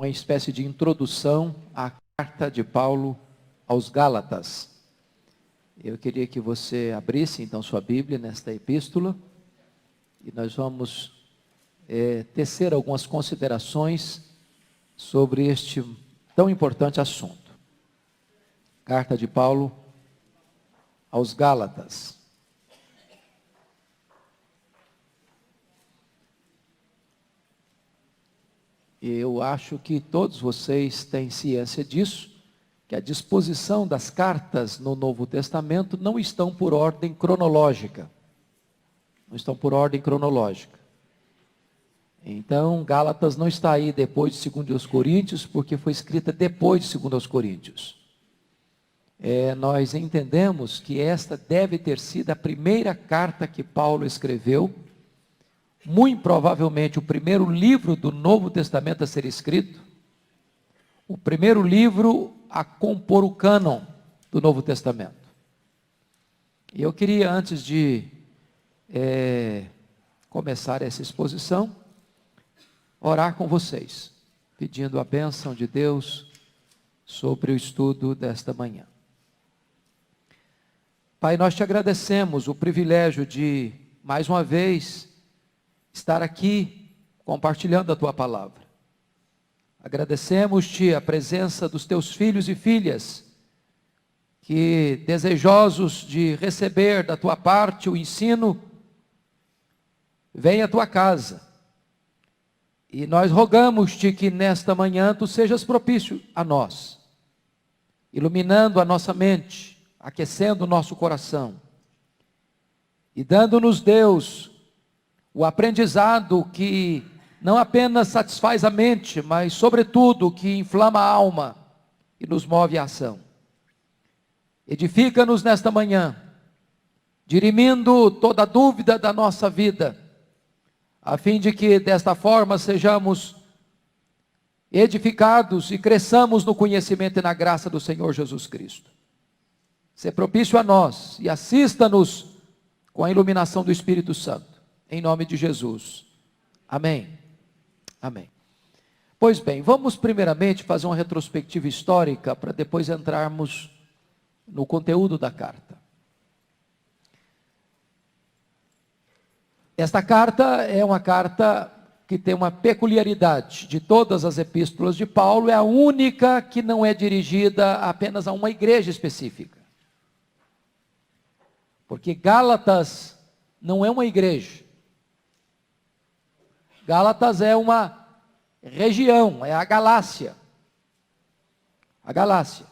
uma espécie de introdução à carta de Paulo aos Gálatas. Eu queria que você abrisse então sua Bíblia nesta epístola e nós vamos tecer algumas considerações sobre este tão importante assunto. Carta de Paulo aos Gálatas. Eu acho que todos vocês têm ciência disso, que a disposição das cartas no Novo Testamento não estão por ordem cronológica. Não estão por ordem cronológica. Então, Gálatas não está aí depois de 2 Coríntios, porque foi escrita depois de 2 Coríntios. Nós entendemos que esta deve ter sido a primeira carta que Paulo escreveu, muito provavelmente o primeiro livro do Novo Testamento a ser escrito, o primeiro livro a compor o cânon do Novo Testamento. E eu queria, antes de começar essa exposição, orar com vocês, pedindo a bênção de Deus sobre o estudo desta manhã. Pai, nós te agradecemos o privilégio de, mais uma vez, estar aqui compartilhando a tua palavra. Agradecemos-te a presença dos teus filhos e filhas, que desejosos de receber da tua parte o ensino, vêm à tua casa. E nós rogamos-te que nesta manhã tu sejas propício a nós, iluminando a nossa mente, aquecendo o nosso coração, e dando-nos, Deus, o aprendizado que não apenas satisfaz a mente, mas sobretudo que inflama a alma e nos move à ação. Edifica-nos nesta manhã, dirimindo toda dúvida da nossa vida, a fim de que desta forma sejamos edificados e cresçamos no conhecimento e na graça do Senhor Jesus Cristo. Sê propício a nós e assista-nos com a iluminação do Espírito Santo, em nome de Jesus. Amém. Amém. Pois bem, vamos primeiramente fazer uma retrospectiva histórica para depois entrarmos no conteúdo da carta. Esta carta é uma carta que tem uma peculiaridade. De todas as epístolas de Paulo, é a única que não é dirigida apenas a uma igreja específica. Porque Gálatas não é uma igreja. Gálatas é uma região, é a Galácia. A Galácia.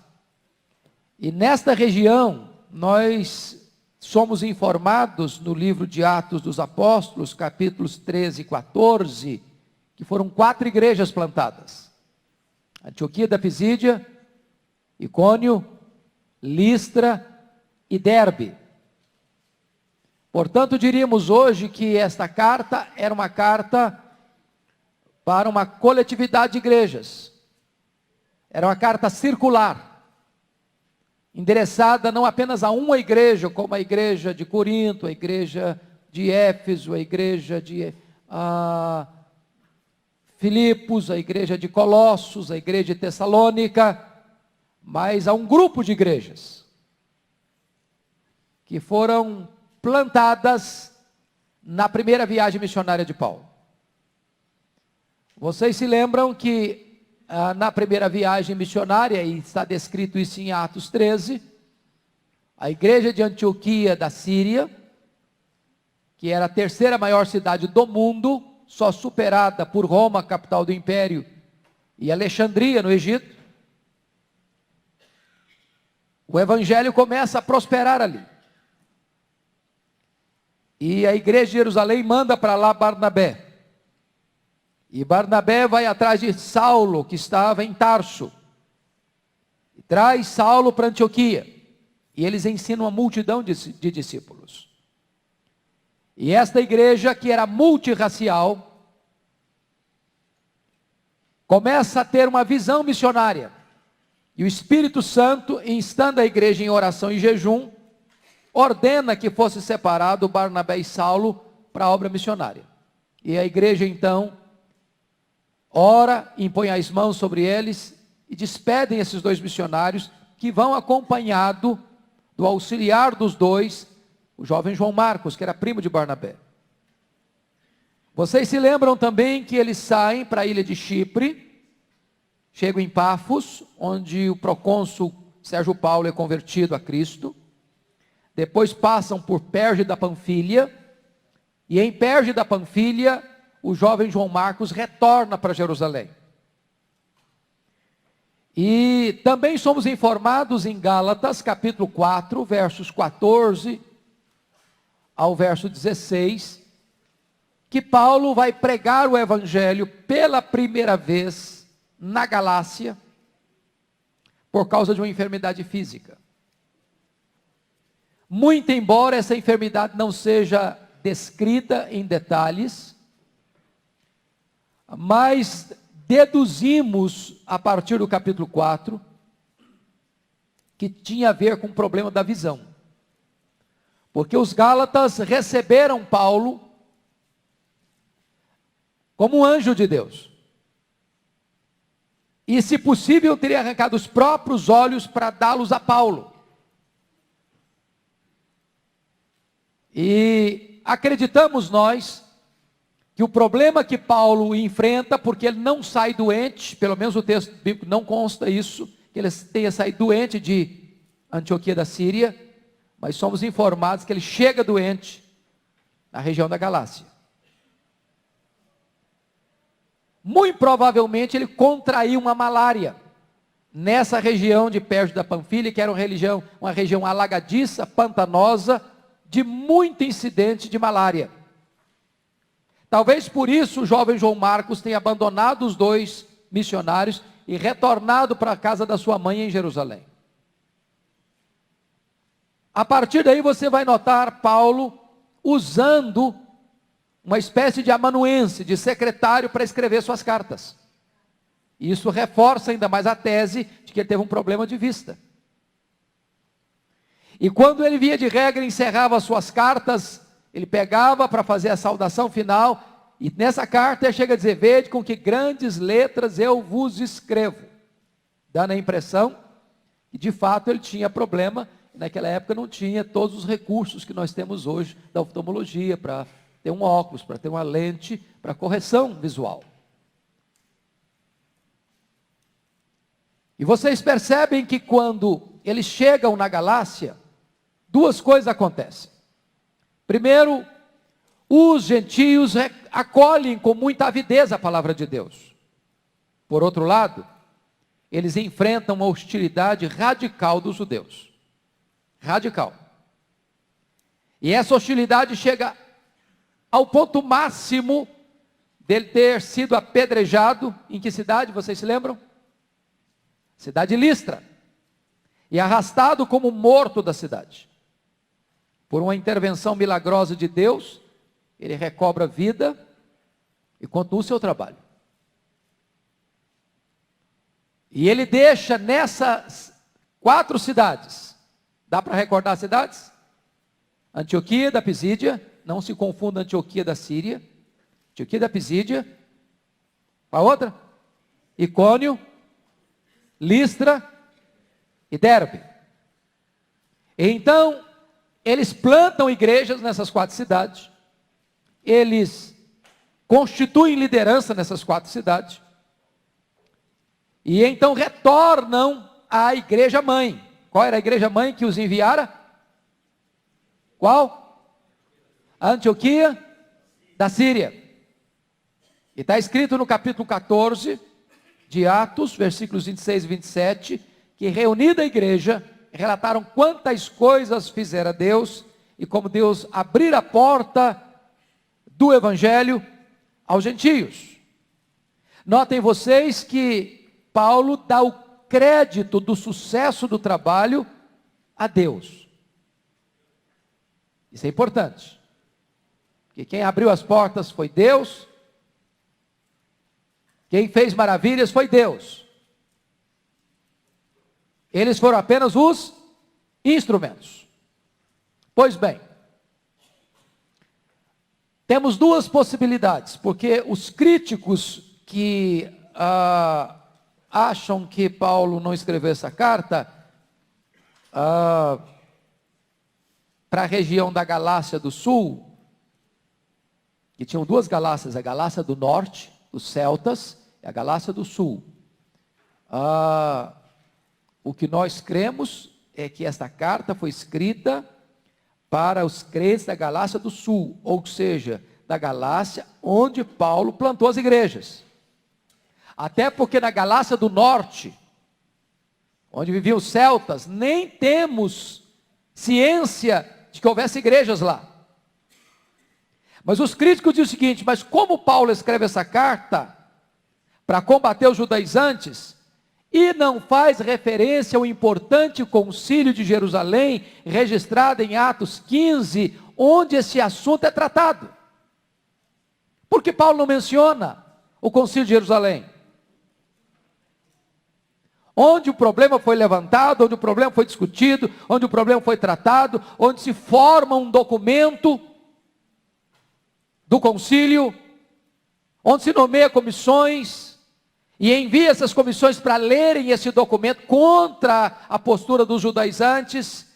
E nesta região, nós somos informados no livro de Atos dos Apóstolos, capítulos 13 e 14, que foram 4 igrejas plantadas. Antioquia da Pisídia, Icônio, Listra e Derbe. Portanto, diríamos hoje que esta carta era uma carta para uma coletividade de igrejas. Era uma carta circular, endereçada não apenas a uma igreja, como a igreja de Corinto, a igreja de Éfeso, a igreja de Filipos, a igreja de Colossos, a igreja de Tessalônica, mas a um grupo de igrejas que foram plantadas na primeira viagem missionária de Paulo. Vocês se lembram que na primeira viagem missionária, e está descrito isso em Atos 13, a igreja de Antioquia da Síria, que era a terceira maior cidade do mundo, só superada por Roma, capital do império, e Alexandria, no Egito, o evangelho começa a prosperar ali. E a igreja de Jerusalém manda para lá Barnabé. E Barnabé vai atrás de Saulo, que estava em Tarso. E traz Saulo para Antioquia. E eles ensinam uma multidão de discípulos. E esta igreja, que era multirracial, começa a ter uma visão missionária. E o Espírito Santo, instando a igreja em oração e jejum, ordena que fosse separado Barnabé e Saulo para a obra missionária. E a igreja então ora, impõe as mãos sobre eles e despedem esses 2 missionários, que vão acompanhado do auxiliar dos 2, o jovem João Marcos, que era primo de Barnabé. Vocês se lembram também que eles saem para a ilha de Chipre, chegam em Pafos, onde o procônsul Sérgio Paulo é convertido a Cristo. Depois passam por Perge da Panfilha, e em Perge da Panfilha, o jovem João Marcos retorna para Jerusalém. E também somos informados em Gálatas, capítulo 4, versos 14 ao verso 16, que Paulo vai pregar o evangelho pela primeira vez na Galácia, por causa de uma enfermidade física. Muito embora essa enfermidade não seja descrita em detalhes, mas deduzimos, a partir do capítulo 4, que tinha a ver com o problema da visão. Porque os Gálatas receberam Paulo como um anjo de Deus. E, se possível, teria arrancado os próprios olhos para dá-los a Paulo. E acreditamos nós que o problema que Paulo enfrenta, porque ele não sai doente, pelo menos o texto bíblico não consta isso, que ele tenha saído doente de Antioquia da Síria, mas somos informados que ele chega doente na região da Galácia. Muito provavelmente ele contraiu uma malária nessa região de Perge da Panfilha, que era uma região alagadiça, pantanosa, de muito incidente de malária. Talvez por isso o jovem João Marcos tenha abandonado os 2 missionários e retornado para a casa da sua mãe em Jerusalém. A partir daí você vai notar Paulo usando uma espécie de amanuense, de secretário para escrever suas cartas. E isso reforça ainda mais a tese de que ele teve um problema de vista. E quando ele via de regra encerrava as suas cartas, ele pegava para fazer a saudação final, e nessa carta ele chega a dizer: vede com que grandes letras eu vos escrevo, dando a impressão que de fato ele tinha problema. Naquela época não tinha todos os recursos que nós temos hoje da oftalmologia, para ter um óculos, para ter uma lente, para correção visual. E vocês percebem que quando eles chegam na Galácia, 2 coisas acontecem. Primeiro, os gentios acolhem com muita avidez a palavra de Deus. Por outro lado, eles enfrentam uma hostilidade radical dos judeus. Radical. E essa hostilidade chega ao ponto máximo dele ter sido apedrejado. Em que cidade, vocês se lembram? Cidade de Listra. E arrastado como morto da cidade. Por uma intervenção milagrosa de Deus, ele recobra vida e continua o seu trabalho. E ele deixa nessas 4 cidades, dá para recordar as cidades? Antioquia da Pisídia, não se confunda Antioquia da Síria, Antioquia da Pisídia, a outra? Icônio, Listra e Derbe. Então, eles plantam igrejas nessas 4 cidades, eles constituem liderança nessas 4 cidades, e então retornam à igreja mãe. Qual era a igreja mãe que os enviara? Qual? A Antioquia da Síria. E está escrito no capítulo 14 de Atos, versículos 26 e 27, que reunida a igreja, relataram quantas coisas fizera Deus, e como Deus abrira a porta do evangelho aos gentios. Notem vocês que Paulo dá o crédito do sucesso do trabalho a Deus. Isso é importante. Porque quem abriu as portas foi Deus, quem fez maravilhas foi Deus. Eles foram apenas os instrumentos. Pois bem, temos 2 possibilidades, porque os críticos que acham que Paulo não escreveu essa carta para a região da Galácia do Sul, que tinham duas Galácias, a Galácia do Norte, os celtas, e a Galácia do Sul. O que nós cremos é que esta carta foi escrita para os crentes da Galácia do Sul, ou seja, da Galácia onde Paulo plantou as igrejas. Até porque na Galácia do Norte, onde viviam os celtas, nem temos ciência de que houvesse igrejas lá. Mas os críticos dizem o seguinte: mas como Paulo escreve essa carta para combater os judaizantes e não faz referência ao importante concílio de Jerusalém, registrado em Atos 15, onde esse assunto é tratado? Por que Paulo não menciona o concílio de Jerusalém? Onde o problema foi levantado, onde o problema foi discutido, onde o problema foi tratado, onde se forma um documento do concílio, onde se nomeia comissões e envia essas comissões para lerem esse documento contra a postura dos judaizantes,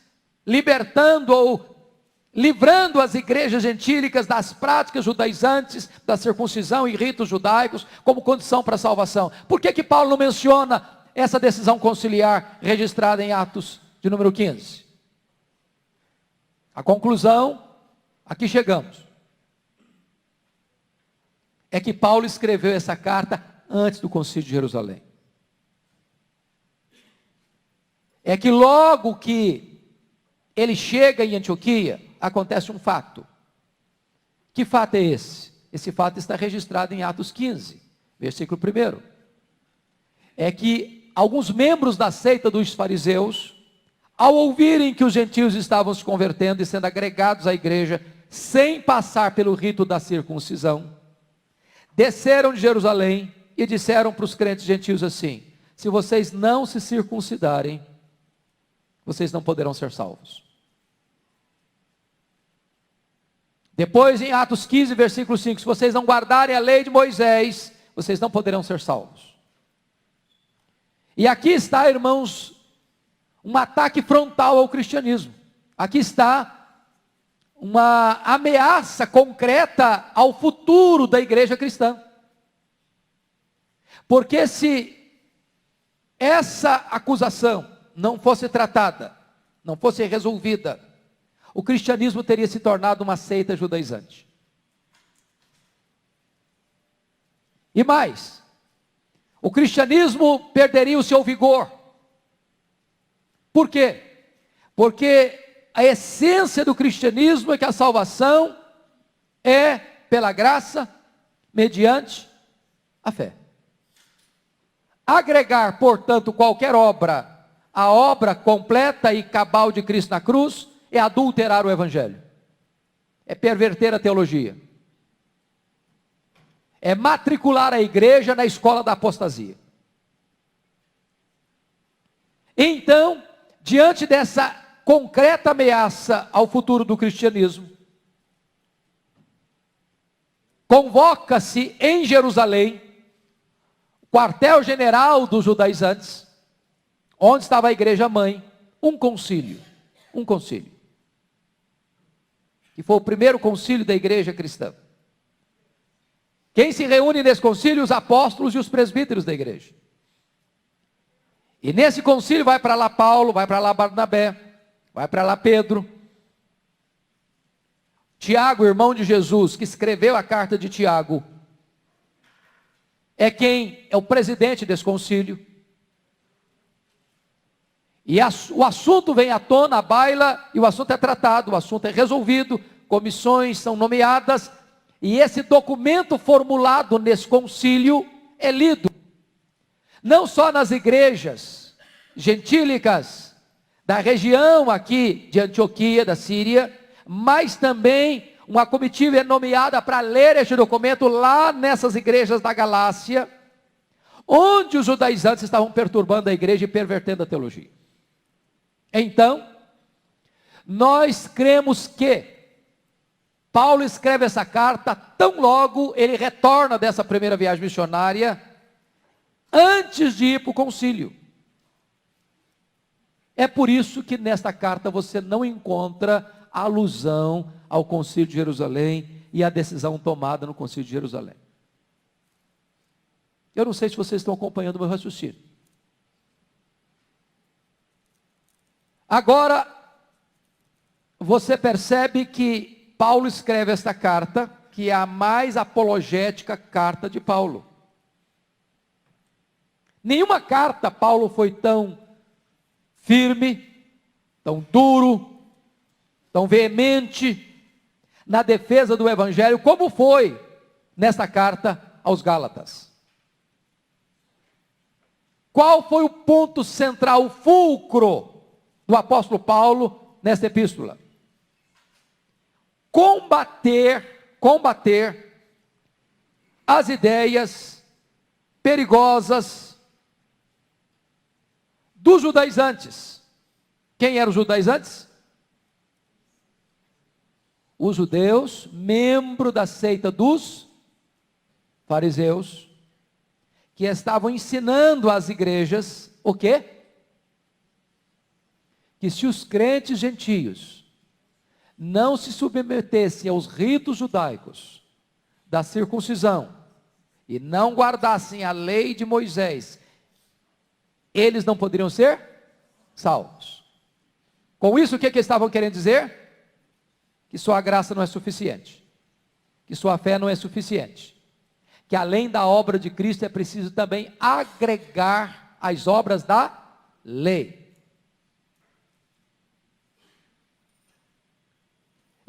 libertando ou livrando as igrejas gentílicas das práticas judaizantes, da circuncisão e ritos judaicos como condição para a salvação. Por que Paulo não menciona essa decisão conciliar registrada em Atos de número 15? A conclusão, aqui chegamos, é que Paulo escreveu essa carta antes do concílio de Jerusalém. É que logo que ele chega em Antioquia, acontece um fato. Que fato é esse? Esse fato está registrado em Atos 15, versículo 1. É que alguns membros da seita dos fariseus, ao ouvirem que os gentios estavam se convertendo e sendo agregados à igreja, sem passar pelo rito da circuncisão, desceram de Jerusalém e disseram para os crentes gentios assim: se vocês não se circuncidarem, vocês não poderão ser salvos. Depois em Atos 15, versículo 5, se vocês não guardarem a lei de Moisés, vocês não poderão ser salvos. E aqui está, irmãos, um ataque frontal ao cristianismo. Aqui está uma ameaça concreta ao futuro da igreja cristã. Porque se essa acusação não fosse tratada, não fosse resolvida, o cristianismo teria se tornado uma seita judaizante. E mais, o cristianismo perderia o seu vigor. Por quê? Porque a essência do cristianismo é que a salvação é pela graça, mediante a fé. Agregar, portanto, qualquer obra, a obra completa e cabal de Cristo na cruz, é adulterar o evangelho, é perverter a teologia, é matricular a igreja na escola da apostasia. Então, diante dessa concreta ameaça ao futuro do cristianismo, convoca-se em Jerusalém, quartel-general dos judaizantes, onde estava a igreja mãe, um concílio, que foi o primeiro concílio da igreja cristã. Quem se reúne nesse concílio? Os apóstolos e os presbíteros da igreja. E nesse concílio vai para lá Paulo, vai para lá Barnabé, vai para lá Pedro. Tiago, irmão de Jesus, que escreveu a carta de Tiago, é quem é o presidente desse concílio. E o assunto vem à tona, à baila, e o assunto é tratado, o assunto é resolvido, comissões são nomeadas, e esse documento formulado nesse concílio é lido, não só nas igrejas gentílicas da região aqui de Antioquia, da Síria, mas também uma comitiva é nomeada para ler este documento lá nessas igrejas da Galácia, onde os judaizantes estavam perturbando a igreja e pervertendo a teologia. Então, nós cremos que Paulo escreve essa carta tão logo ele retorna dessa primeira viagem missionária, antes de ir para o concílio. É por isso que nesta carta você não encontra alusão ao concílio de Jerusalém e à decisão tomada no concílio de Jerusalém. Eu não sei se vocês estão acompanhando o meu raciocínio. Agora, você percebe que Paulo escreve esta carta, que é a mais apologética carta de Paulo. Nenhuma carta Paulo foi tão firme, tão duro, tão veemente na defesa do Evangelho, como foi nesta carta aos Gálatas. Qual foi o ponto central, o fulcro do apóstolo Paulo nesta epístola? Combater as ideias perigosas dos judaizantes. Quem eram os judaizantes? Os judeus, membro da seita dos fariseus, que estavam ensinando às igrejas o quê? Que se os crentes gentios não se submetessem aos ritos judaicos da circuncisão e não guardassem a lei de Moisés, eles não poderiam ser salvos. Com isso, o que estavam querendo dizer? Que sua graça não é suficiente, que sua fé não é suficiente, que além da obra de Cristo é preciso também agregar as obras da lei.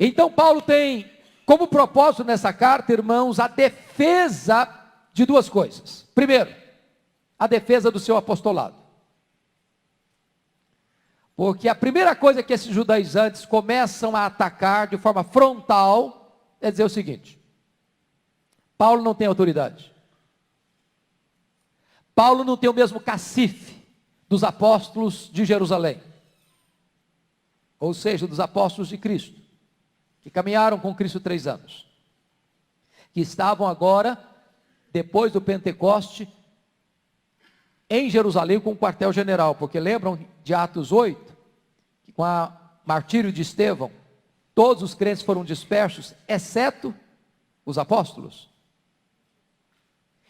Então Paulo tem como propósito nessa carta, irmãos, a defesa de duas coisas. Primeiro, a defesa do seu apostolado. Porque a primeira coisa que esses judaizantes começam a atacar de forma frontal é dizer o seguinte: Paulo não tem autoridade. Paulo não tem o mesmo cacife dos apóstolos de Jerusalém. Ou seja, dos apóstolos de Cristo, que caminharam com Cristo 3 anos. Que estavam agora, depois do Pentecoste, em Jerusalém com o quartel-general. Porque lembram de Atos 8? Que com o martírio de Estevão, todos os crentes foram dispersos, exceto os apóstolos.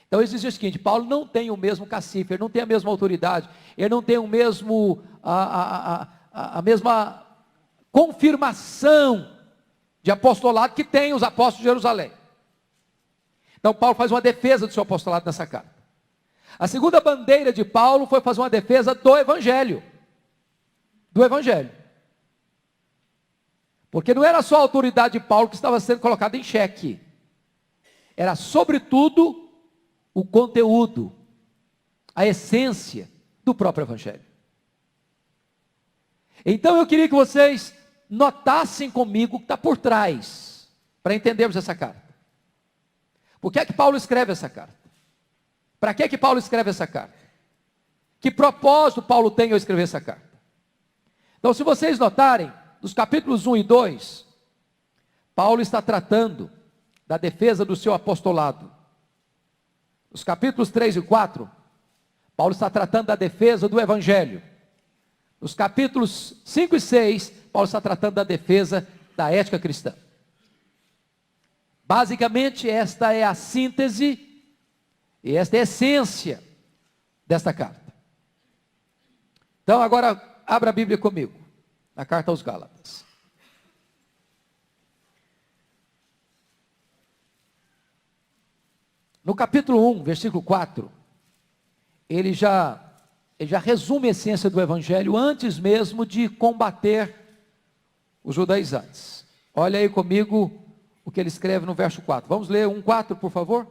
Então eles dizem o seguinte: Paulo não tem o mesmo cacife, ele não tem a mesma autoridade, ele não tem o mesmo, a mesma confirmação de apostolado que tem os apóstolos de Jerusalém. Então Paulo faz uma defesa do seu apostolado nessa carta. A segunda bandeira de Paulo foi fazer uma defesa do Evangelho. Do Evangelho. Porque não era só a autoridade de Paulo que estava sendo colocada em xeque. Era sobretudo o conteúdo, a essência do próprio Evangelho. Então eu queria que vocês notassem comigo o que está por trás, para entendermos essa carta. Por que é que Paulo escreve essa carta? Para que é que Paulo escreve essa carta? Que propósito Paulo tem ao escrever essa carta? Então, se vocês notarem, nos capítulos 1 e 2, Paulo está tratando da defesa do seu apostolado. Nos capítulos 3 e 4, Paulo está tratando da defesa do Evangelho. Nos capítulos 5 e 6, Paulo está tratando da defesa da ética cristã. Basicamente, esta é a síntese e esta é a essência desta carta. Então, agora, abra a Bíblia comigo, na carta aos Gálatas. No capítulo 1, versículo 4, ele já resume a essência do Evangelho antes mesmo de combater os judaizantes. Olha aí comigo o que ele escreve no verso 4. Vamos ler 1:4, por favor?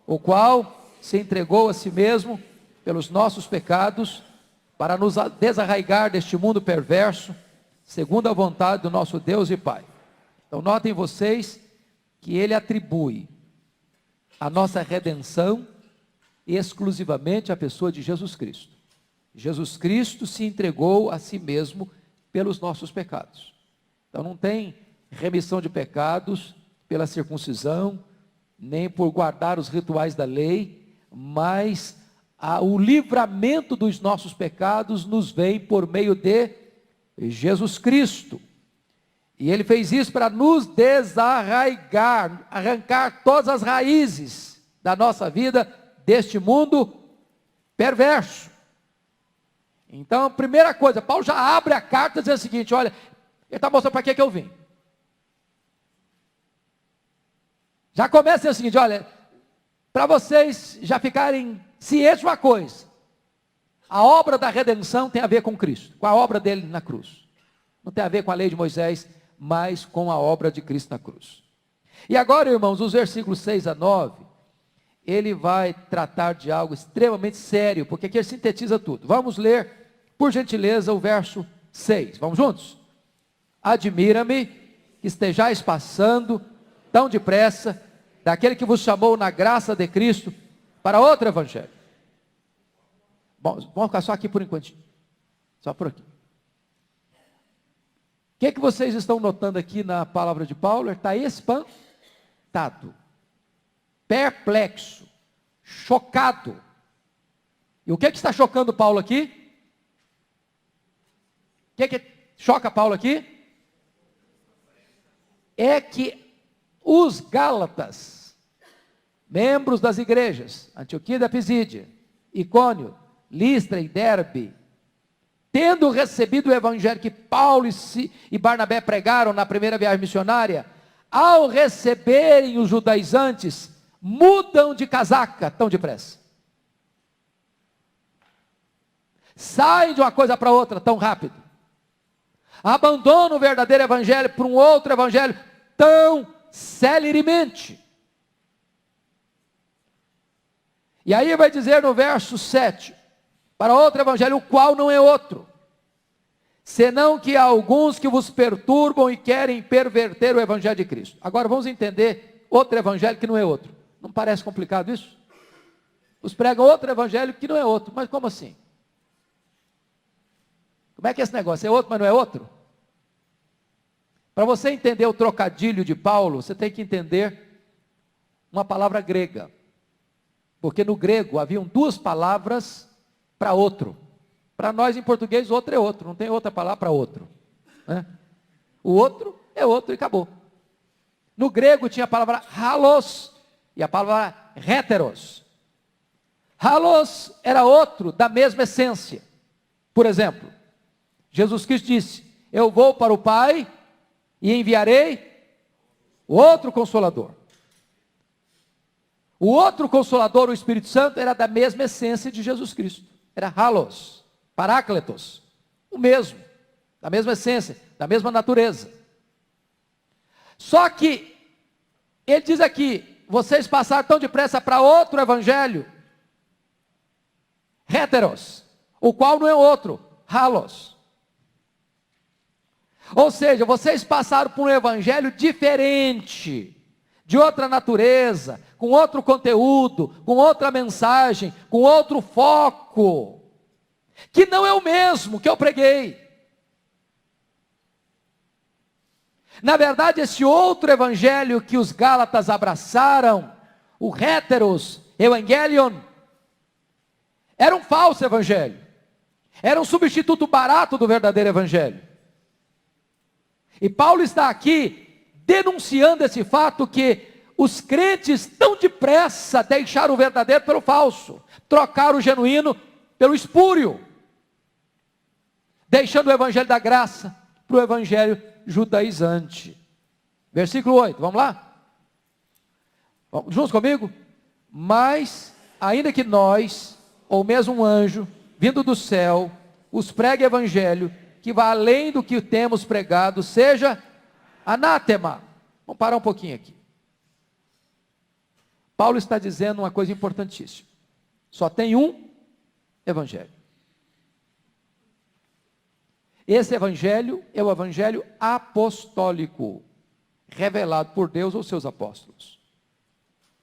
O qual se entregou a si mesmo pelos nossos pecados, para nos desarraigar deste mundo perverso, segundo a vontade do nosso Deus e Pai. Então notem vocês que ele atribui a nossa redenção exclusivamente à pessoa de Jesus Cristo. Jesus Cristo se entregou a si mesmo pelos nossos pecados. Então não tem remissão de pecados pela circuncisão, nem por guardar os rituais da lei, mas o livramento dos nossos pecados nos vem por meio de Jesus Cristo. E Ele fez isso para nos desarraigar, arrancar todas as raízes da nossa vida deste mundo perverso. Então, a primeira coisa, Paulo já abre a carta dizendo o seguinte: olha, ele está mostrando para que eu vim. Já começa dizendo o seguinte: olha, para vocês já ficarem cientes de uma coisa, a obra da redenção tem a ver com Cristo, com a obra dele na cruz. Não tem a ver com a lei de Moisés, mas com a obra de Cristo na cruz. E agora, irmãos, os versículos 6 a 9, ele vai tratar de algo extremamente sério, porque aqui ele sintetiza tudo. Vamos ler, por gentileza, o verso 6. Vamos juntos? Admira-me que estejais passando tão depressa daquele que vos chamou na graça de Cristo para outro evangelho. Bom, vamos ficar só aqui por enquanto. Só por aqui. O que vocês estão notando aqui na palavra de Paulo? Ele está espantado, perplexo, chocado. E o que está chocando Paulo aqui? O que choca Paulo aqui? É que os Gálatas, membros das igrejas, Antioquia da Pisídia, Icônio, Listra e Derbe, tendo recebido o evangelho que Paulo e Barnabé pregaram na primeira viagem missionária, ao receberem os judaizantes, mudam de casaca tão depressa. Saem de uma coisa para outra tão rápido. Abandonam o verdadeiro evangelho para um outro evangelho tão celeremente. E aí vai dizer no verso 7, para outro evangelho, o qual não é outro, senão que há alguns que vos perturbam e querem perverter o evangelho de Cristo. Agora vamos entender outro evangelho que não é outro. Não parece complicado isso? Os pregam outro evangelho que não é outro, mas como assim? Como é que é esse negócio? É outro, mas não é outro? Para você entender o trocadilho de Paulo, você tem que entender uma palavra grega. Porque no grego haviam duas palavras para outro. Para nós em português, outro é outro, não tem outra palavra para outro. Né? O outro é outro e acabou. No grego tinha a palavra halos e a palavra heteros. Halos era outro da mesma essência. Por exemplo, Jesus Cristo disse: eu vou para o Pai e enviarei outro Consolador. O outro Consolador, o Espírito Santo, era da mesma essência de Jesus Cristo. Era halos, parácletos, o mesmo, da mesma essência, da mesma natureza. Só que, ele diz aqui, vocês passaram tão depressa para outro evangelho, heteros, o qual não é outro, halos. Ou seja, vocês passaram por um evangelho diferente, de outra natureza, com outro conteúdo, com outra mensagem, com outro foco, que não é o mesmo que eu preguei. Na verdade, esse outro evangelho que os Gálatas abraçaram, o heteros, evangelion, era um falso evangelho, era um substituto barato do verdadeiro evangelho. E Paulo está aqui denunciando esse fato que os crentes tão depressa deixaram o verdadeiro pelo falso, trocaram o genuíno pelo espúrio, deixando o evangelho da graça para o evangelho judaizante. Versículo 8, vamos lá? Vamos, juntos comigo? Mas, ainda que nós, ou mesmo um anjo, vindo do céu, os pregue evangelho, que vá além do que temos pregado, seja anátema. Vamos parar um pouquinho aqui. Paulo está dizendo uma coisa importantíssima. Só tem um evangelho. Esse evangelho é o evangelho apostólico, revelado por Deus aos seus apóstolos.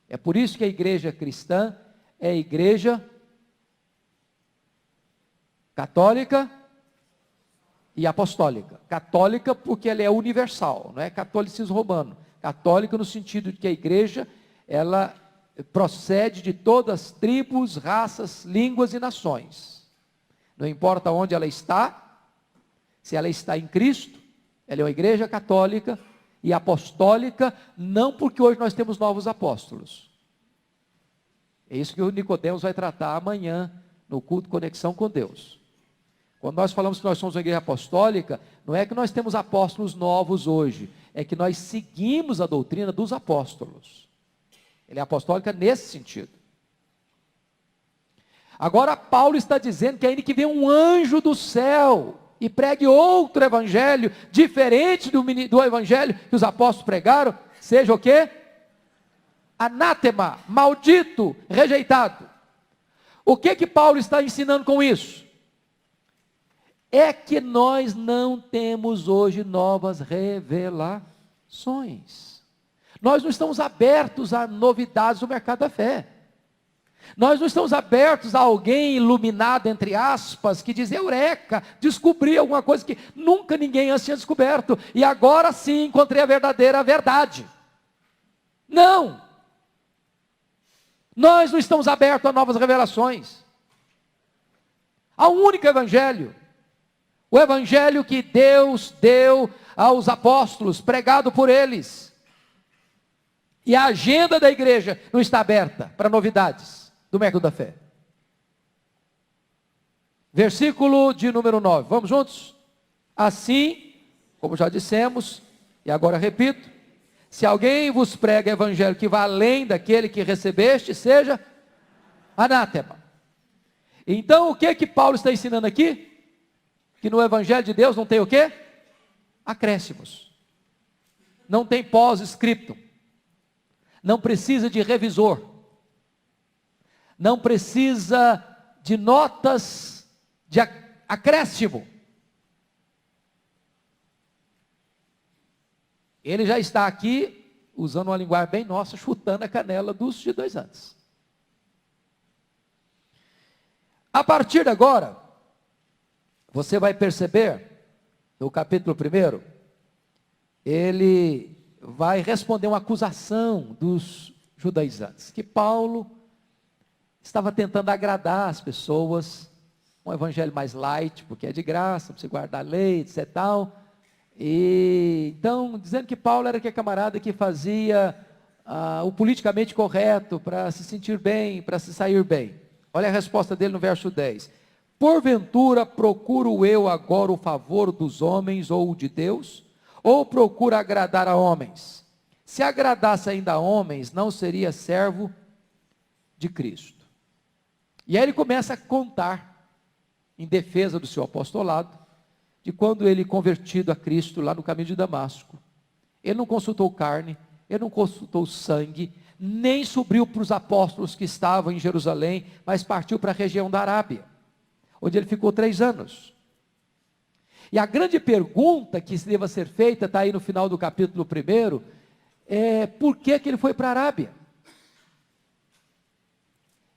É por isso que a igreja cristã é a igreja católica e apostólica. Católica porque ela é universal, não é catolicismo romano. Católica no sentido de que a igreja, ela procede de todas as tribos, raças, línguas e nações. Não importa onde ela está, se ela está em Cristo, ela é uma igreja católica e apostólica, não porque hoje nós temos novos apóstolos. É isso que o Nicodemos vai tratar amanhã, no culto Conexão com Deus. Quando nós falamos que nós somos uma igreja apostólica, não é que nós temos apóstolos novos hoje, é que nós seguimos a doutrina dos apóstolos. Ele é apostólica nesse sentido. Agora Paulo está dizendo que ainda que venha um anjo do céu e pregue outro evangelho, diferente do evangelho que os apóstolos pregaram, seja o quê? Anátema, maldito, rejeitado. O que Paulo está ensinando com isso? É que nós não temos hoje novas revelações. Nós não estamos abertos a novidades do mercado da fé. Nós não estamos abertos a alguém iluminado, entre aspas, que diz, eureka, descobri alguma coisa que nunca ninguém antes tinha descoberto, e agora sim encontrei a verdadeira verdade. Não! Nós não estamos abertos a novas revelações. Há um único evangelho. O evangelho que Deus deu aos apóstolos, pregado por eles. E a agenda da igreja não está aberta para novidades do método da fé. Versículo de número 9. Vamos juntos? Assim, como já dissemos, e agora repito, se alguém vos prega evangelho que vá além daquele que recebeste, seja anátema. Então, o que Paulo está ensinando aqui? Que no evangelho de Deus não tem o quê? Acréscimos. Não tem pós-scriptum. Não precisa de revisor. Não precisa de notas de acréscimo. Ele já está aqui, usando uma linguagem bem nossa, chutando a canela dos de 2 anos. A partir de agora, você vai perceber, no capítulo 1, ele vai responder uma acusação dos judaizantes, que Paulo estava tentando agradar as pessoas, um evangelho mais light, porque é de graça, para você guardar a lei, etc. Tal. E então, dizendo que Paulo era aquele camarada que fazia o politicamente correto, para se sentir bem, para se sair bem. Olha a resposta dele no verso 10. Porventura procuro eu agora o favor dos homens ou o de Deus? Ou procuro agradar a homens? Se agradasse ainda a homens, não seria servo de Cristo. E aí ele começa a contar, em defesa do seu apostolado, de quando ele convertido a Cristo lá no caminho de Damasco. Ele não consultou carne, ele não consultou sangue, nem subiu para os apóstolos que estavam em Jerusalém, mas partiu para a região da Arábia, onde ele ficou 3 anos. E a grande pergunta que deva ser feita, está aí no final do capítulo 1, é por que ele foi para a Arábia?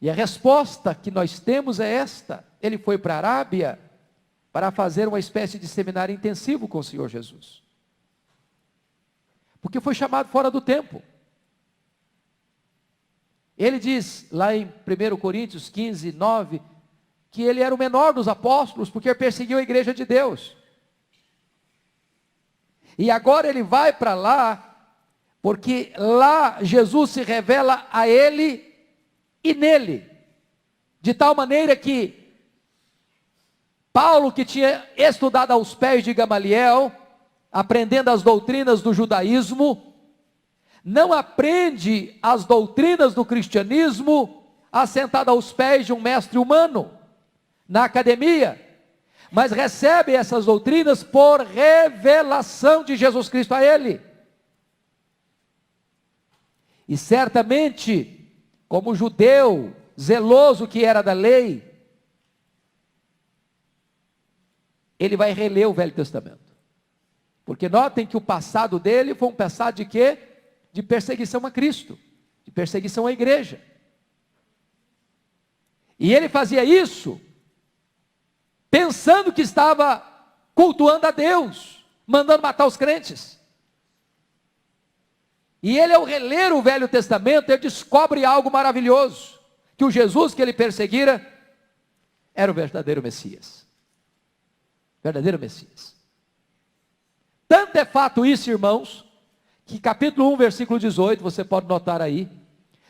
E a resposta que nós temos é esta: ele foi para a Arábia para fazer uma espécie de seminário intensivo com o Senhor Jesus. Porque foi chamado fora do tempo. Ele diz lá em 1 Coríntios 15, 9, que ele era o menor dos apóstolos, porque perseguiu a igreja de Deus. E agora ele vai para lá, porque lá Jesus se revela a ele e nele, de tal maneira que Paulo, que tinha estudado aos pés de Gamaliel, aprendendo as doutrinas do judaísmo, não aprende as doutrinas do cristianismo assentado aos pés de um mestre humano, na academia, mas recebe essas doutrinas por revelação de Jesus Cristo a ele. E certamente, como judeu, zeloso que era da lei, ele vai reler o Velho Testamento. Porque notem que o passado dele foi um passado de quê? De perseguição a Cristo, de perseguição à igreja. E ele fazia isso pensando que estava cultuando a Deus, mandando matar os crentes. E ele, ao reler o Velho Testamento, ele descobre algo maravilhoso, que o Jesus que ele perseguira era o verdadeiro Messias. Verdadeiro Messias. Tanto é fato isso, irmãos, que capítulo 1, versículo 18, você pode notar aí,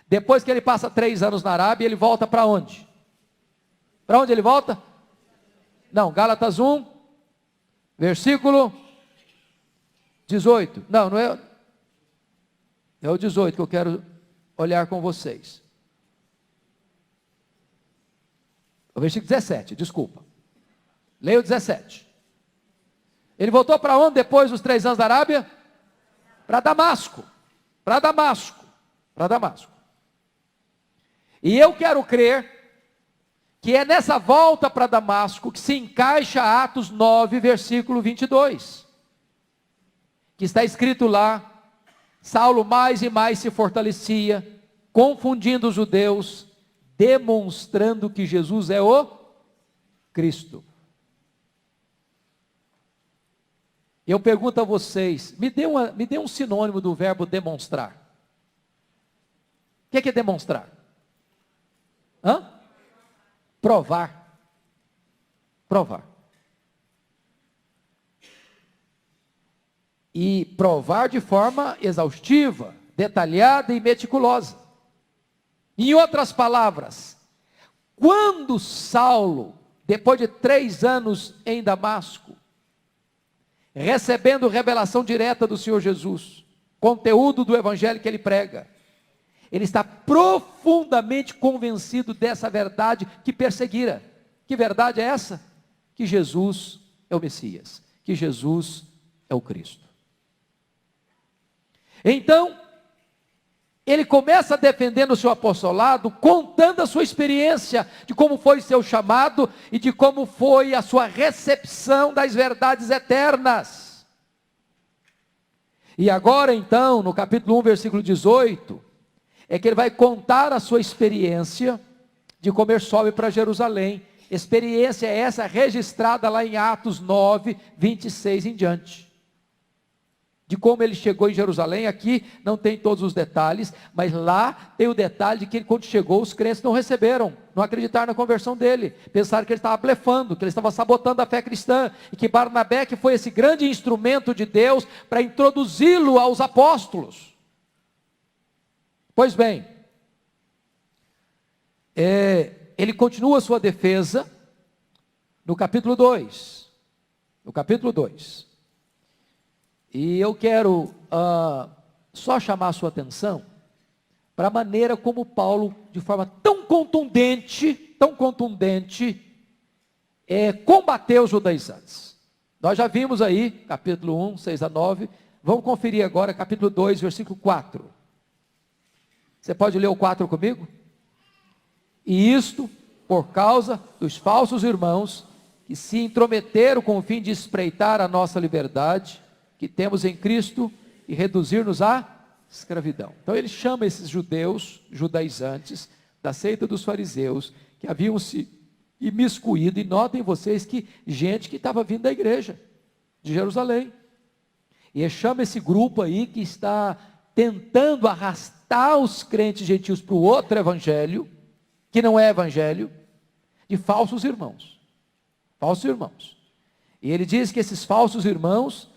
depois que ele passa 3 anos na Arábia, ele volta para onde? Para onde ele volta? Não, Gálatas 1, versículo 18. Não é... É o 18 que eu quero olhar com vocês. O versículo 17, desculpa. Leia o 17. Ele voltou para onde depois dos 3 anos da Arábia? Para Damasco. Para Damasco. Para Damasco. E eu quero crer que é nessa volta para Damasco que se encaixa Atos 9, versículo 22. Que está escrito lá: Saulo mais e mais se fortalecia, confundindo os judeus, demonstrando que Jesus é o Cristo. Eu pergunto a vocês, me dê um sinônimo do verbo demonstrar. O que é demonstrar? Provar. Provar. E provar de forma exaustiva, detalhada e meticulosa. Em outras palavras, quando Saulo, depois de 3 anos em Damasco, recebendo revelação direta do Senhor Jesus, conteúdo do evangelho que ele prega, ele está profundamente convencido dessa verdade que perseguira. Que verdade é essa? Que Jesus é o Messias, que Jesus é o Cristo. Então, ele começa defendendo o seu apostolado, contando a sua experiência, de como foi seu chamado, e de como foi a sua recepção das verdades eternas. E agora então, no capítulo 1, versículo 18, é que ele vai contar a sua experiência, de como ele sobe para Jerusalém. Experiência essa registrada lá em Atos 9, 26 em diante. De como ele chegou em Jerusalém. Aqui não tem todos os detalhes, mas lá tem o detalhe de que quando chegou, os crentes não receberam, não acreditaram na conversão dele, pensaram que ele estava blefando, que ele estava sabotando a fé cristã, e que Barnabé, que foi esse grande instrumento de Deus para introduzi-lo aos apóstolos. Pois bem, ele continua a sua defesa no capítulo 2, no capítulo 2. E eu quero só chamar a sua atenção para a maneira como Paulo, de forma tão contundente, combateu os judaizantes. Nós já vimos aí, capítulo 1, 6 a 9, vamos conferir agora, capítulo 2, versículo 4. Você pode ler o 4 comigo? E isto por causa dos falsos irmãos, que se intrometeram com o fim de espreitar a nossa liberdade, que temos em Cristo, e reduzir-nos à escravidão. Então ele chama esses judeus, judaizantes, da seita dos fariseus, que haviam se imiscuído, e notem vocês que gente que estava vindo da igreja, de Jerusalém, e ele chama esse grupo aí, que está tentando arrastar os crentes gentios para o outro evangelho, que não é evangelho, de falsos irmãos, e ele diz que esses falsos irmãos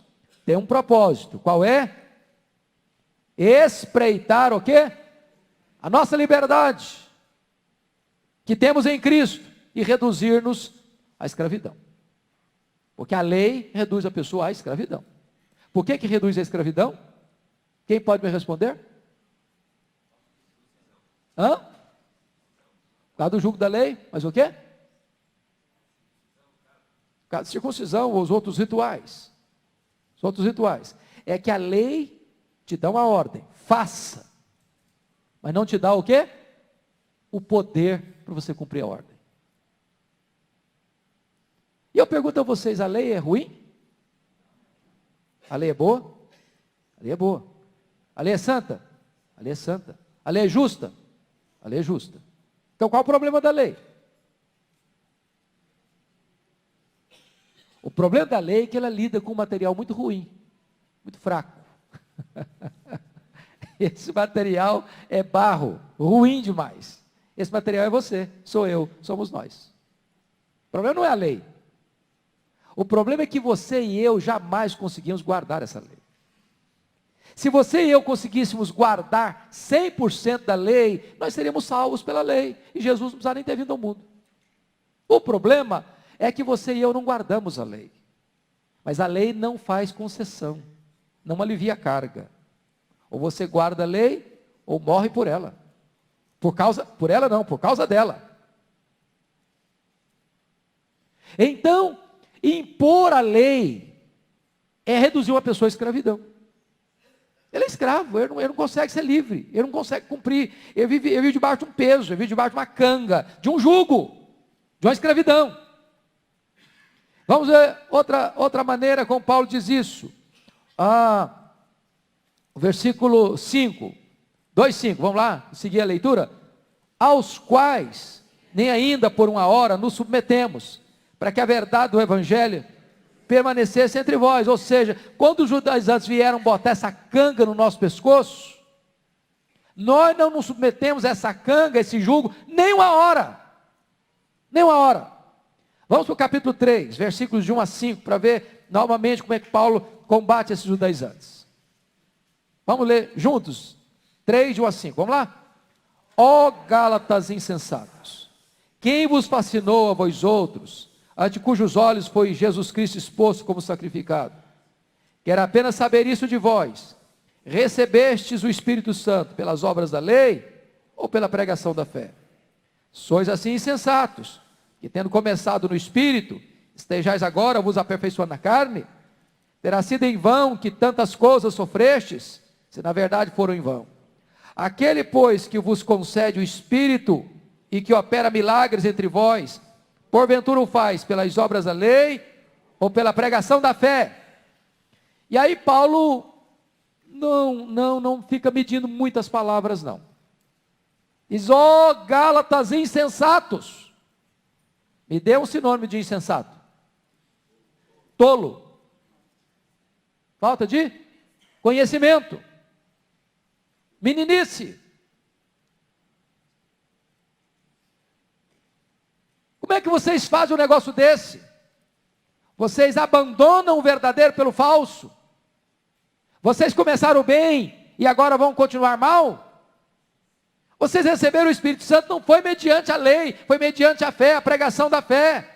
têm um propósito. Qual é? Espreitar o quê? A nossa liberdade, que temos em Cristo, e reduzir-nos à escravidão, porque a lei reduz a pessoa à escravidão. Por que reduz a escravidão? Quem pode me responder? Por causa do jugo da lei, mas o quê? Por causa da circuncisão, ou os outros rituais. É que a lei te dá uma ordem, faça, mas não te dá o quê? O poder para você cumprir a ordem. E eu pergunto a vocês, a lei é ruim? A lei é boa? A lei é boa. A lei é santa? A lei é santa. A lei é justa? A lei é justa. Então qual é o problema da lei? O problema da lei é que ela lida com um material muito ruim, muito fraco. Esse material é barro, ruim demais. Esse material é você, sou eu, somos nós. O problema não é a lei. O problema é que você e eu jamais conseguimos guardar essa lei. Se você e eu conseguíssemos guardar 100% da lei, nós seríamos salvos pela lei, e Jesus não precisava nem ter vindo ao mundo. O problema é que você e eu não guardamos a lei. Mas a lei não faz concessão, não alivia a carga. Ou você guarda a lei, ou morre por ela. Por ela não, por causa dela. Então, impor a lei é reduzir uma pessoa à escravidão. Ele é escravo, ele não consegue ser livre, ele não consegue cumprir. Ele vive debaixo de um peso, ele vive debaixo de uma canga, de um jugo, de uma escravidão. Vamos ver outra maneira como Paulo diz isso. Versículo 5, 2:5, vamos lá, seguir a leitura. Aos quais, nem ainda por uma hora, nos submetemos, para que a verdade do Evangelho permanecesse entre vós. Ou seja, quando os judaizantes vieram botar essa canga no nosso pescoço, nós não nos submetemos a essa canga, esse jugo, nem uma hora. Nem uma hora. Vamos para o capítulo 3, versículos de 1 a 5, para ver novamente como é que Paulo combate esses judaizantes. Vamos ler juntos, 3 de 1 a 5, vamos lá? Ó Gálatas insensatos, quem vos fascinou a vós outros, ante cujos olhos foi Jesus Cristo exposto como sacrificado? Quero apenas saber isso de vós: recebestes o Espírito Santo pelas obras da lei, ou pela pregação da fé? Sois assim insensatos, que tendo começado no Espírito, estejais agora vos aperfeiçoando na carne? Terá sido em vão que tantas coisas sofrestes, se na verdade foram em vão. Aquele, pois, que vos concede o Espírito, e que opera milagres entre vós, porventura o faz pelas obras da lei, ou pela pregação da fé? E aí Paulo não fica medindo muitas palavras não. Diz: ó Gálatas insensatos. Me dê um sinônimo de insensato. Tolo. Falta de conhecimento. Meninice. Como é que vocês fazem um negócio desse? Vocês abandonam o verdadeiro pelo falso? Vocês começaram bem e agora vão continuar mal? Vocês receberam o Espírito Santo não foi mediante a lei, foi mediante a fé, a pregação da fé.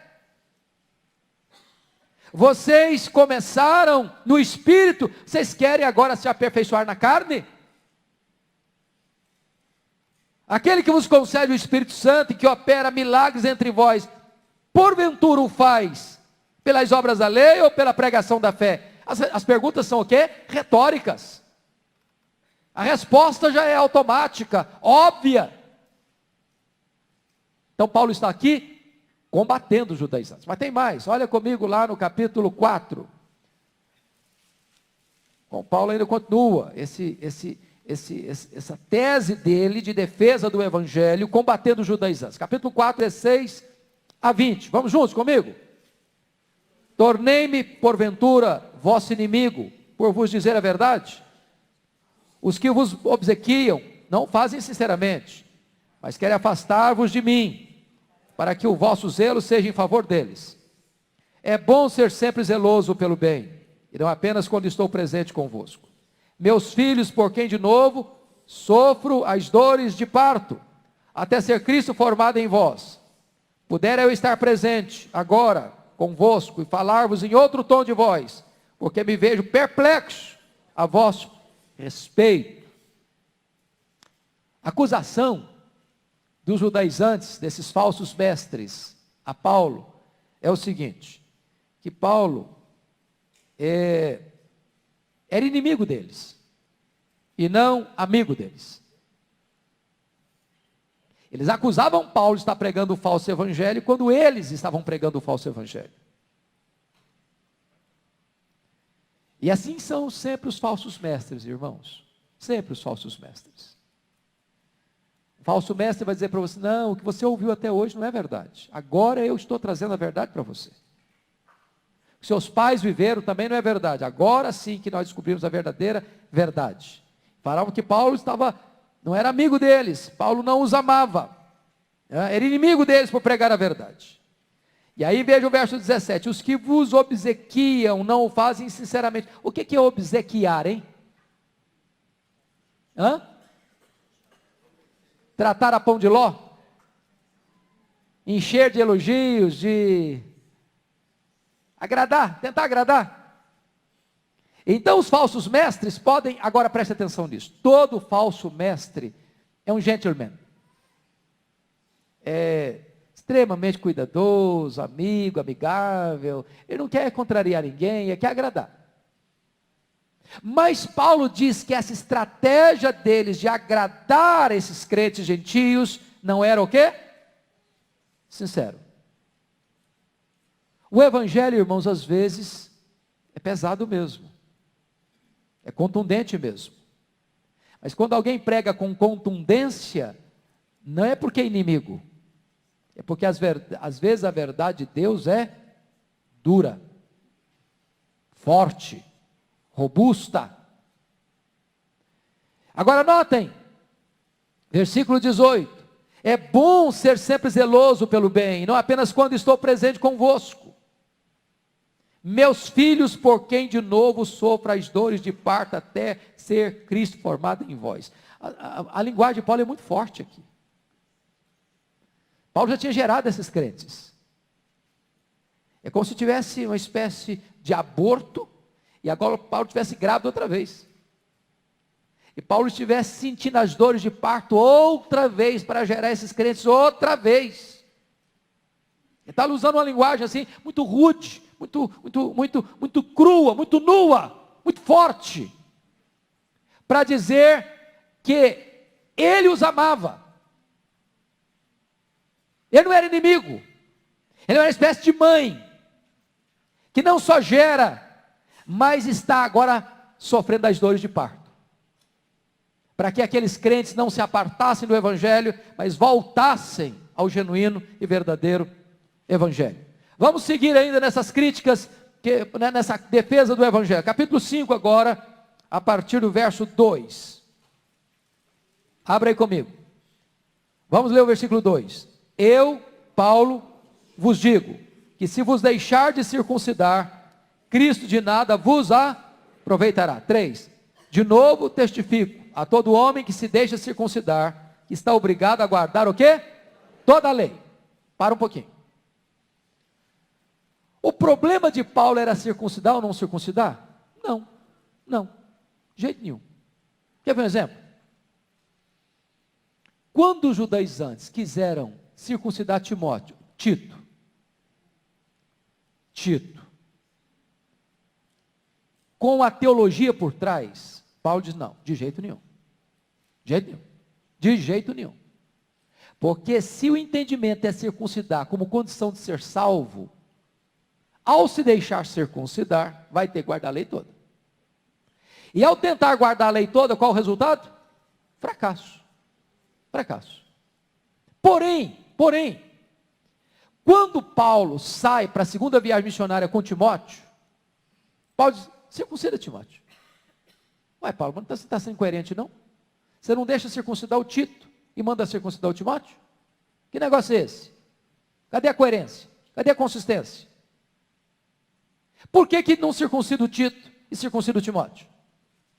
Vocês começaram no Espírito, vocês querem agora se aperfeiçoar na carne? Aquele que vos concede o Espírito Santo e que opera milagres entre vós, porventura o faz pelas obras da lei ou pela pregação da fé? As perguntas são o quê? Retóricas. A resposta já é automática, óbvia. Então Paulo está aqui combatendo os judaizantes. Mas tem mais, olha comigo lá no capítulo 4. Bom, Paulo ainda continua essa tese dele de defesa do Evangelho, combatendo os judaizantes. Capítulo 4, 16 a 20. Vamos juntos comigo? Tornei-me, porventura, vosso inimigo, por vos dizer a verdade? Os que vos obsequiam não fazem sinceramente, mas querem afastar-vos de mim, para que o vosso zelo seja em favor deles. É bom ser sempre zeloso pelo bem, e não apenas quando estou presente convosco. Meus filhos, por quem de novo sofro as dores de parto, até ser Cristo formado em vós. Pudera eu estar presente agora convosco e falar-vos em outro tom de voz, porque me vejo perplexo a vosso respeito. A acusação dos judaizantes, desses falsos mestres, a Paulo, é o seguinte: que Paulo era inimigo deles, e não amigo deles. Eles acusavam Paulo de estar pregando o falso evangelho, quando eles estavam pregando o falso evangelho. E assim são sempre os falsos mestres, irmãos. Sempre os falsos mestres. O falso mestre vai dizer para você: não, o que você ouviu até hoje não é verdade. Agora eu estou trazendo a verdade para você. Seus pais viveram também não é verdade. Agora sim que nós descobrimos a verdadeira verdade. Falavam que Paulo não era amigo deles, Paulo não os amava, era inimigo deles por pregar a verdade. E aí veja o verso 17: os que vos obsequiam não o fazem sinceramente. O que é obsequiar, hein? Tratar a pão de ló? Encher de elogios, de agradar, tentar agradar. Então os falsos mestres podem, agora preste atenção nisso, todo falso mestre é um gentleman, é extremamente cuidadoso, amigo, amigável, ele não quer contrariar ninguém, ele quer agradar. Mas Paulo diz que essa estratégia deles de agradar esses crentes gentios, não era o quê? Sincero. O evangelho, irmãos, às vezes é pesado mesmo, é contundente mesmo, mas quando alguém prega com contundência, não é porque é inimigo, é porque às vezes a verdade de Deus é dura, forte, robusta. Agora notem, versículo 18, é bom ser sempre zeloso pelo bem, não apenas quando estou presente convosco. Meus filhos, por quem de novo sofro as dores de parto, até ser Cristo formado em vós. A linguagem de Paulo é muito forte aqui. Paulo já tinha gerado esses crentes. É como se tivesse uma espécie de aborto, e agora Paulo estivesse grávido outra vez. E Paulo estivesse sentindo as dores de parto outra vez, para gerar esses crentes outra vez. Ele está usando uma linguagem assim, muito rude, muito crua, muito nua, muito forte, para dizer que ele os amava. Ele não era inimigo, ele era uma espécie de mãe, que não só gera, mas está agora sofrendo as dores de parto, para que aqueles crentes não se apartassem do evangelho, mas voltassem ao genuíno e verdadeiro evangelho. Vamos seguir ainda nessas críticas, nessa defesa do evangelho. Capítulo 5 agora, a partir do verso 2. Abra aí comigo. Vamos ler o versículo 2. Eu, Paulo, vos digo, que se vos deixar de circuncidar, Cristo de nada vos aproveitará. 3. De novo testifico a todo homem que se deixa circuncidar, que está obrigado a guardar o quê? Toda a lei. Para um pouquinho. O problema de Paulo era circuncidar ou não circuncidar? Não, de jeito nenhum. Quer ver um exemplo? Quando os judaizantes quiseram circuncidar Tito, com a teologia por trás, Paulo diz não, de jeito nenhum, de jeito nenhum, porque se o entendimento é circuncidar como condição de ser salvo, ao se deixar circuncidar, vai ter que guardar a lei toda. E ao tentar guardar a lei toda, qual o resultado? Fracasso. Porém, quando Paulo sai para a segunda viagem missionária com Timóteo, Paulo diz, circuncida Timóteo. Ué, Paulo, mas você está sendo incoerente não? Você não deixa circuncidar o Tito e manda circuncidar o Timóteo? Que negócio é esse? Cadê a coerência? Cadê a consistência? Por que não circuncida o Tito e circuncida o Timóteo?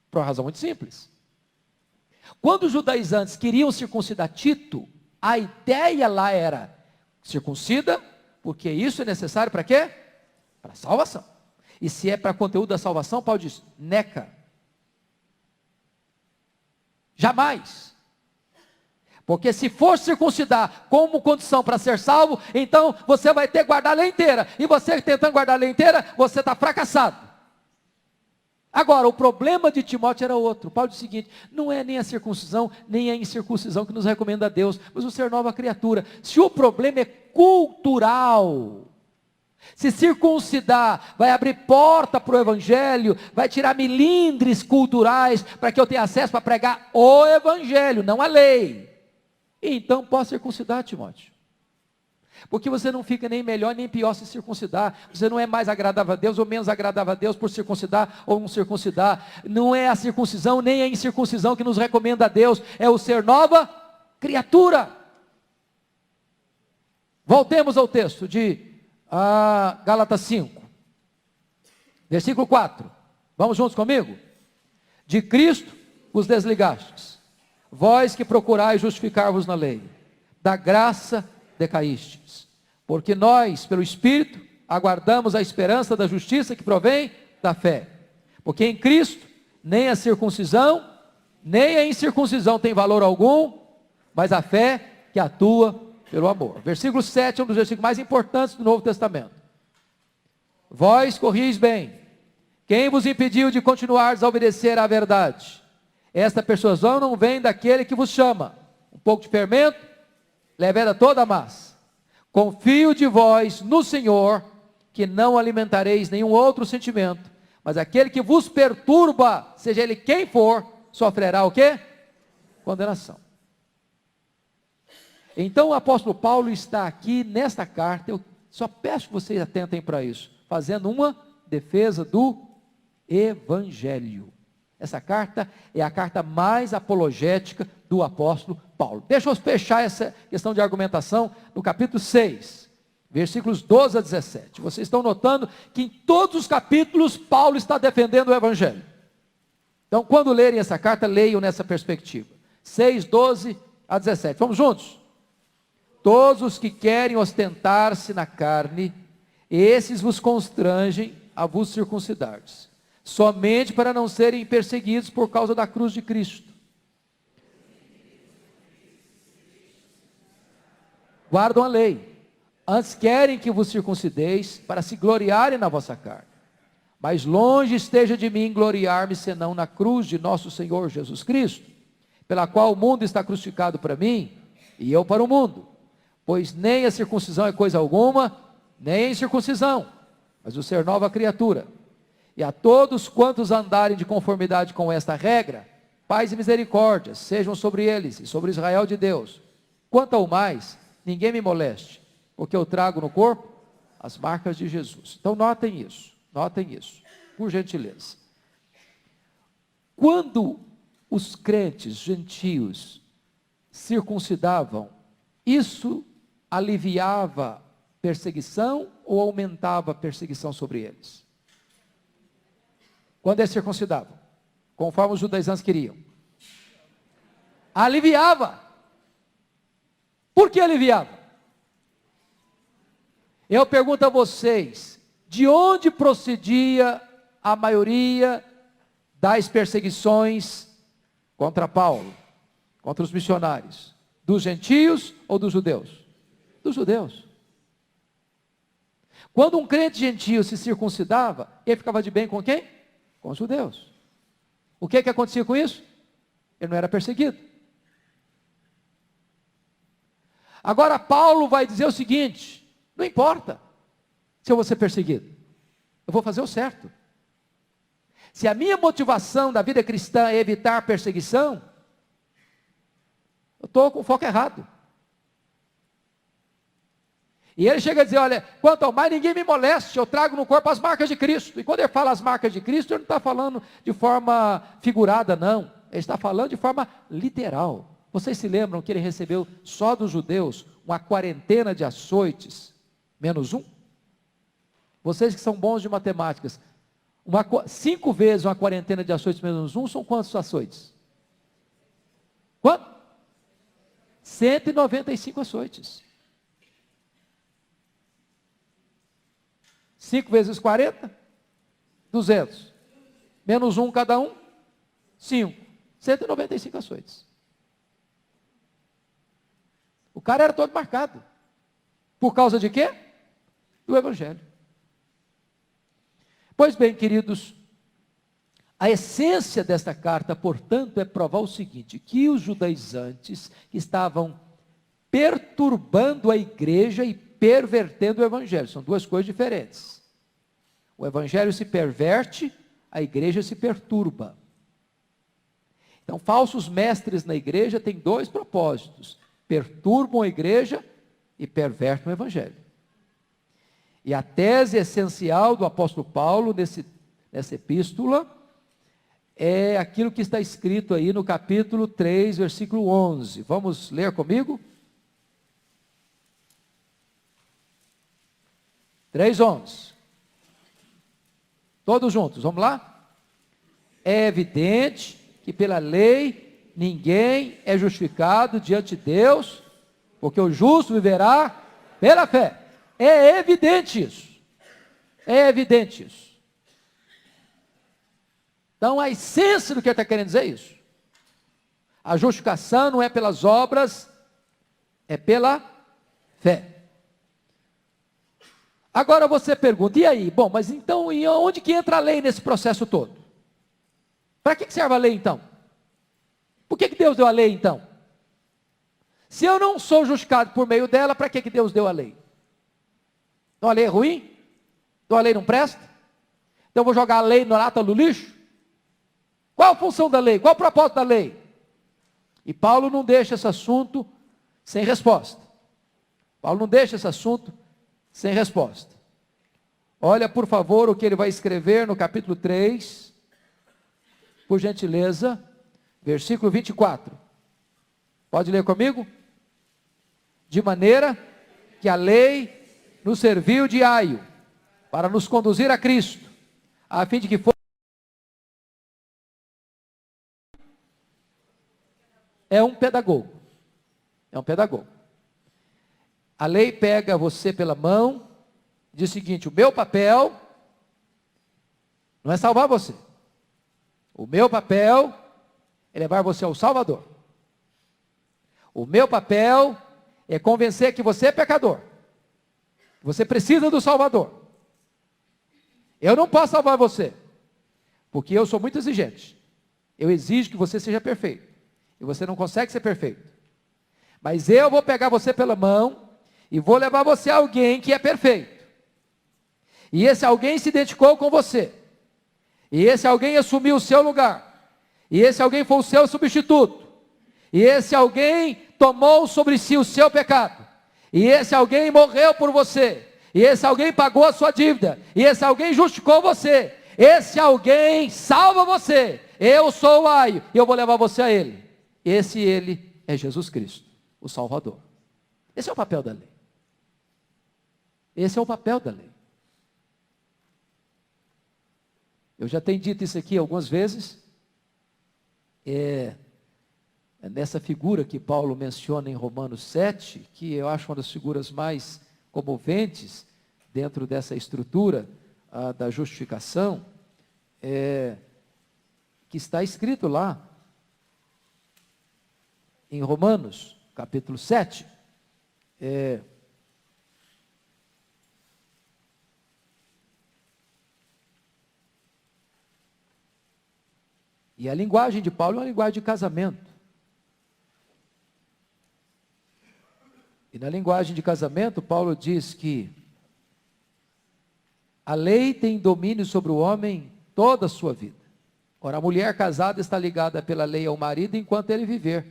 Por uma razão muito simples. Quando os judaizantes queriam circuncidar Tito, a ideia lá era, circuncida, porque isso é necessário para quê? Para salvação. E se é para conteúdo da salvação, Paulo diz, neca. Jamais. Porque se for circuncidar como condição para ser salvo, então você vai ter que guardar a lei inteira. E você tentando guardar a lei inteira, você está fracassado. Agora, o problema de Timóteo era outro. Paulo diz o seguinte, não é nem a circuncisão, nem a incircuncisão que nos recomenda a Deus, mas o ser nova criatura. Se o problema é cultural, se circuncidar vai abrir porta para o evangelho, vai tirar milindres culturais, para que eu tenha acesso para pregar o evangelho, não a lei. Então posso circuncidar, Timóteo. Porque você não fica nem melhor nem pior se circuncidar. Você não é mais agradável a Deus ou menos agradável a Deus por circuncidar ou não circuncidar. Não é a circuncisão nem a incircuncisão que nos recomenda a Deus. É o ser nova criatura. Voltemos ao texto de Gálatas 5. Versículo 4. Vamos juntos comigo? De Cristo vos desligastes. Vós que procurais justificar-vos na lei. Da graça decaístes, porque nós, pelo Espírito, aguardamos a esperança da justiça que provém da fé, porque em Cristo, nem a circuncisão, nem a incircuncisão tem valor algum, mas a fé que atua pelo amor. Versículo 7 é um dos versículos mais importantes do Novo Testamento. Vós corrieis bem, quem vos impediu de continuardes a obedecer à verdade? Esta persuasão não vem daquele que vos chama, um pouco de fermento, leveda toda a massa. Confio de vós no Senhor, que não alimentareis nenhum outro sentimento, mas aquele que vos perturba, seja ele quem for, sofrerá o quê? Condenação. Então o apóstolo Paulo está aqui nesta carta, eu só peço que vocês atentem para isso, fazendo uma defesa do Evangelho. Essa carta é a carta mais apologética do apóstolo Paulo. Deixa eu fechar essa questão de argumentação no capítulo 6, versículos 12 a 17. Vocês estão notando que em todos os capítulos Paulo está defendendo o Evangelho. Então, quando lerem essa carta, leiam nessa perspectiva. 6, 12 a 17. Vamos juntos? Todos os que querem ostentar-se na carne, esses vos constrangem a vos circuncidardes, somente para não serem perseguidos por causa da cruz de Cristo. Guardam a lei, antes querem que vos circuncideis, para se gloriarem na vossa carne. Mas longe esteja de mim gloriar-me, senão na cruz de nosso Senhor Jesus Cristo, pela qual o mundo está crucificado para mim, e eu para o mundo. Pois nem a circuncisão é coisa alguma, nem a incircuncisão, mas o ser nova criatura. E a todos quantos andarem de conformidade com esta regra, paz e misericórdia sejam sobre eles e sobre Israel de Deus. Quanto ao mais, ninguém me moleste, porque eu trago no corpo as marcas de Jesus. Então notem isso, por gentileza. Quando os crentes gentios circuncidavam, isso aliviava perseguição ou aumentava a perseguição sobre eles? Quando eles circuncidavam, conforme os judaizantes queriam, aliviava. Por que aliviava? Eu pergunto a vocês, de onde procedia a maioria das perseguições contra Paulo, contra os missionários? Dos gentios ou dos judeus? Dos judeus. Quando um crente gentio se circuncidava, ele ficava de bem com quem? Com os judeus. O que acontecia com isso? Ele não era perseguido. Agora Paulo vai dizer o seguinte: não importa se eu vou ser perseguido, eu vou fazer o certo. Se a minha motivação da vida cristã é evitar perseguição, eu estou com o foco errado. E ele chega a dizer, olha, quanto ao mais ninguém me moleste, eu trago no corpo as marcas de Cristo. E quando ele fala as marcas de Cristo, ele não está falando de forma figurada, não. Ele está falando de forma literal. Vocês se lembram que ele recebeu só dos judeus uma quarentena de açoites, menos um? Vocês que são bons de matemáticas, 5 vezes uma quarentena de açoites menos um, são quantos açoites? Quanto? 195 açoites. 5 vezes 40, 200. Menos um cada um, 5. 195 açoites. O cara era todo marcado. Por causa de quê? Do Evangelho. Pois bem, queridos, a essência desta carta, portanto, é provar o seguinte, que os judaizantes estavam perturbando a igreja e pervertendo o Evangelho. São duas coisas diferentes. O Evangelho se perverte, a igreja se perturba. Então, falsos mestres na igreja têm dois propósitos: perturbam a igreja e pervertem o evangelho. E a tese essencial do apóstolo Paulo nessa epístola é aquilo que está escrito aí no capítulo 3, versículo 11. Vamos ler comigo? 3:11. Todos juntos, vamos lá? É evidente que pela lei ninguém é justificado diante de Deus, porque o justo viverá pela fé. É evidente isso. É evidente isso. Então a essência do que ele está querendo dizer é isso. A justificação não é pelas obras, é pela fé. Agora você pergunta, e aí? Bom, mas então, e onde que entra a lei nesse processo todo? Para que serve a lei então? Por que Deus deu a lei então? Se eu não sou justificado por meio dela, para que Deus deu a lei? Então a lei é ruim? Então a lei não presta? Então eu vou jogar a lei na lata do lixo? Qual a função da lei? Qual o propósito da lei? E Paulo não deixa esse assunto sem resposta. Paulo não deixa esse assunto sem resposta. Olha, por favor, o que ele vai escrever no capítulo 3, por gentileza, versículo 24. Pode ler comigo? De maneira que a lei nos serviu de aio para nos conduzir a Cristo, a fim de que fosse. É um pedagogo. É um pedagogo. A lei pega você pela mão, diz o seguinte: o meu papel não é salvar você. O meu papel é levar você ao Salvador. O meu papel é convencer que você é pecador. Você precisa do Salvador. Eu não posso salvar você, porque eu sou muito exigente. Eu exijo que você seja perfeito. E você não consegue ser perfeito. Mas eu vou pegar você pela mão e vou levar você a alguém que é perfeito. E esse alguém se identificou com você. E esse alguém assumiu o seu lugar. E esse alguém foi o seu substituto. E esse alguém tomou sobre si o seu pecado. E esse alguém morreu por você. E esse alguém pagou a sua dívida. E esse alguém justificou você. Esse alguém salva você. Eu sou o aio e eu vou levar você a ele. Ele é Jesus Cristo, o Salvador. Esse é o papel da lei. Esse é o papel da lei. Eu já tenho dito isso aqui algumas vezes. É nessa figura que Paulo menciona em Romanos 7, que eu acho uma das figuras mais comoventes dentro dessa estrutura da justificação, que está escrito lá em Romanos, capítulo 7, e a linguagem de Paulo é uma linguagem de casamento. E na linguagem de casamento, Paulo diz que a lei tem domínio sobre o homem toda a sua vida. Ora, a mulher casada está ligada pela lei ao marido enquanto ele viver.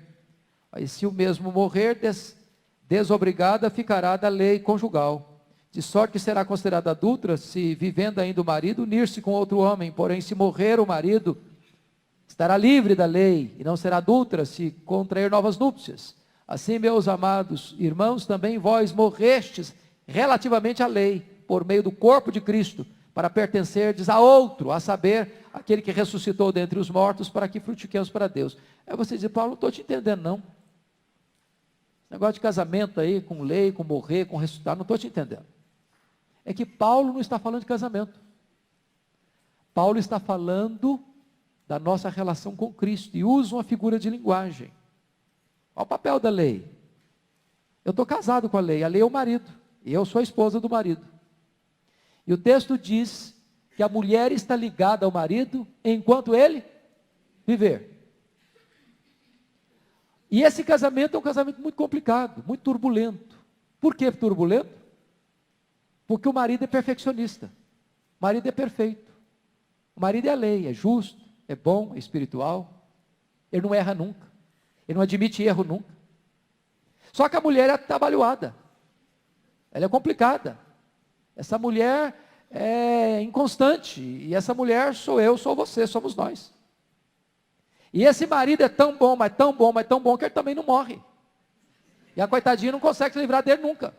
Aí, se o mesmo morrer, desobrigada ficará da lei conjugal, de sorte que será considerada adúltera se, vivendo ainda o marido, unir-se com outro homem. Porém, se morrer o marido, estará livre da lei, e não será adúltera se contrair novas núpcias. Assim, meus amados irmãos, também vós morrestes relativamente à lei, por meio do corpo de Cristo, para pertencerdes a outro, a saber, aquele que ressuscitou dentre os mortos, para que frutifiquemos para Deus. Aí você diz: Paulo, não estou te entendendo não. Negócio de casamento aí, com lei, com morrer, com ressuscitar, não estou te entendendo. É que Paulo não está falando de casamento. Paulo está falando da nossa relação com Cristo, e usa uma figura de linguagem. Qual o papel da lei? Eu estou casado com a lei é o marido, e eu sou a esposa do marido. E o texto diz que a mulher está ligada ao marido enquanto ele viver. E esse casamento é um casamento muito complicado, muito turbulento. Por que turbulento? Porque o marido é perfeccionista. O marido é perfeito. O marido é a lei, é justo, é bom, é espiritual. Ele não erra nunca. Ele não admite erro nunca. Só que a mulher é atabalhoada. Ela é complicada. Essa mulher é inconstante. E essa mulher sou eu, sou você, somos nós. E esse marido é tão bom, mas tão bom, mas tão bom que ele também não morre. E a coitadinha não consegue se livrar dele nunca.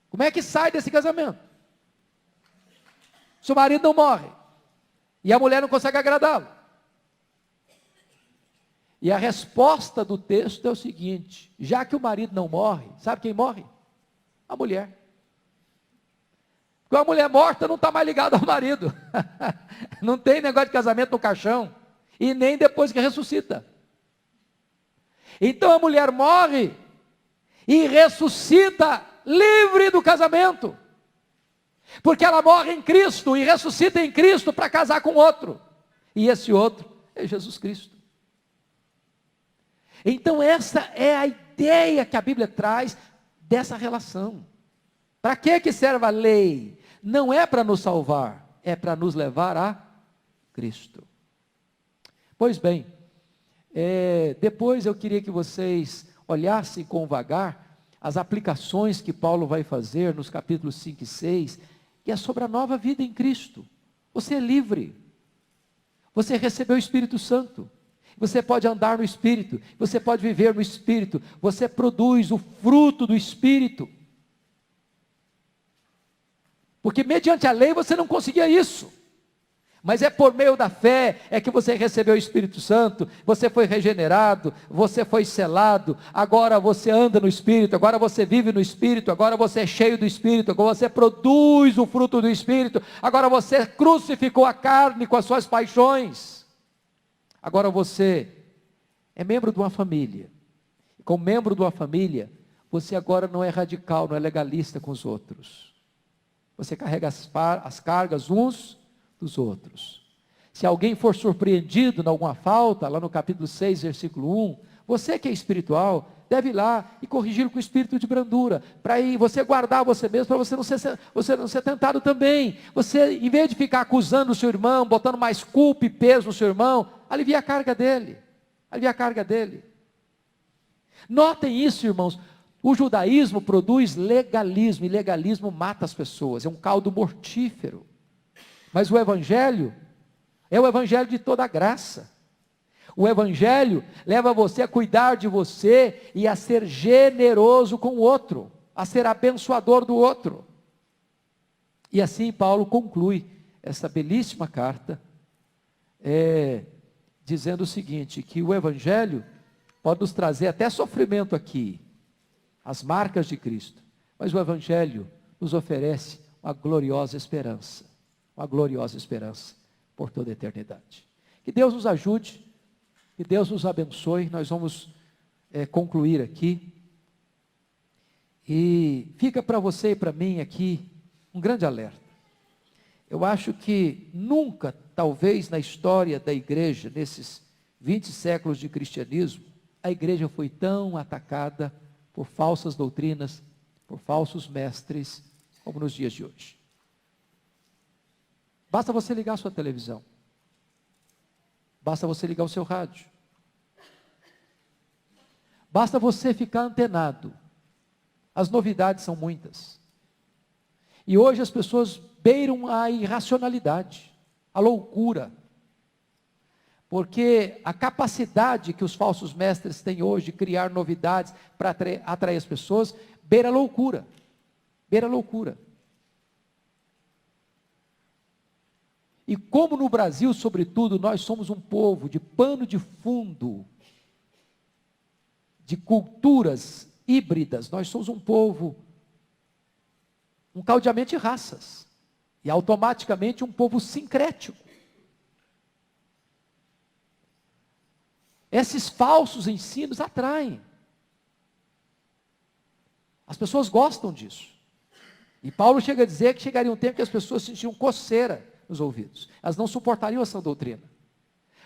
Como é que sai desse casamento? Se o marido não morre e a mulher não consegue agradá-lo. E a resposta do texto é o seguinte: já que o marido não morre, sabe quem morre? A mulher. Porque a mulher morta não está mais ligada ao marido. Não tem negócio de casamento no caixão. E nem depois que ressuscita. Então a mulher morre e ressuscita livre do casamento. Porque ela morre em Cristo e ressuscita em Cristo para casar com outro. E esse outro é Jesus Cristo. Então essa é a ideia que a Bíblia traz dessa relação. Para que serve a lei? Não é para nos salvar, é para nos levar a Cristo. Pois bem, depois eu queria que vocês olhassem com vagar as aplicações que Paulo vai fazer nos capítulos 5 e 6, que é sobre a nova vida em Cristo. Você é livre, você recebeu o Espírito Santo, você pode andar no Espírito, você pode viver no Espírito, você produz o fruto do Espírito. Porque mediante a lei você não conseguia isso. Mas é por meio da fé é que você recebeu o Espírito Santo, você foi regenerado, você foi selado, agora você anda no Espírito, agora você vive no Espírito, agora você é cheio do Espírito, agora você produz o fruto do Espírito, agora você crucificou a carne com as suas paixões. Agora você é membro de uma família. Como membro de uma família, você agora não é radical, não é legalista com os outros. Você carrega as cargas uns dos outros. Se alguém for surpreendido em alguma falta, lá no capítulo 6, versículo 1, você que é espiritual, deve ir lá e corrigir com o espírito de brandura, para aí você guardar você mesmo, para você não ser tentado também. Você, em vez de ficar acusando o seu irmão, botando mais culpa e peso no seu irmão, alivia a carga dele, alivia a carga dele. Notem isso, irmãos, o judaísmo produz legalismo, e legalismo mata as pessoas, é um caldo mortífero. Mas o Evangelho é o Evangelho de toda a graça. O Evangelho leva você a cuidar de você e a ser generoso com o outro, a ser abençoador do outro. E assim Paulo conclui essa belíssima carta, dizendo o seguinte, que o Evangelho pode nos trazer até sofrimento aqui, as marcas de Cristo, mas o Evangelho nos oferece uma gloriosa esperança por toda a eternidade. Que Deus nos ajude, que Deus nos abençoe. Nós vamos concluir aqui, e fica para você e para mim aqui um grande alerta. Eu acho que nunca, talvez na história da igreja, nesses 20 séculos de cristianismo, a igreja foi tão atacada por falsas doutrinas, por falsos mestres, como nos dias de hoje. Basta você ligar a sua televisão. Basta você ligar o seu rádio. Basta você ficar antenado. As novidades são muitas. E hoje as pessoas beiram a irracionalidade, a loucura. Porque a capacidade que os falsos mestres têm hoje de criar novidades para atrair as pessoas, beira a loucura. Beira a loucura. E como no Brasil, sobretudo, nós somos um povo de pano de fundo, de culturas híbridas, nós somos um povo, um caldeamento de raças, e automaticamente um povo sincrético. Esses falsos ensinos atraem. As pessoas gostam disso. E Paulo chega a dizer que chegaria um tempo que as pessoas sentiam coceira nos ouvidos. Elas não suportariam a sã doutrina.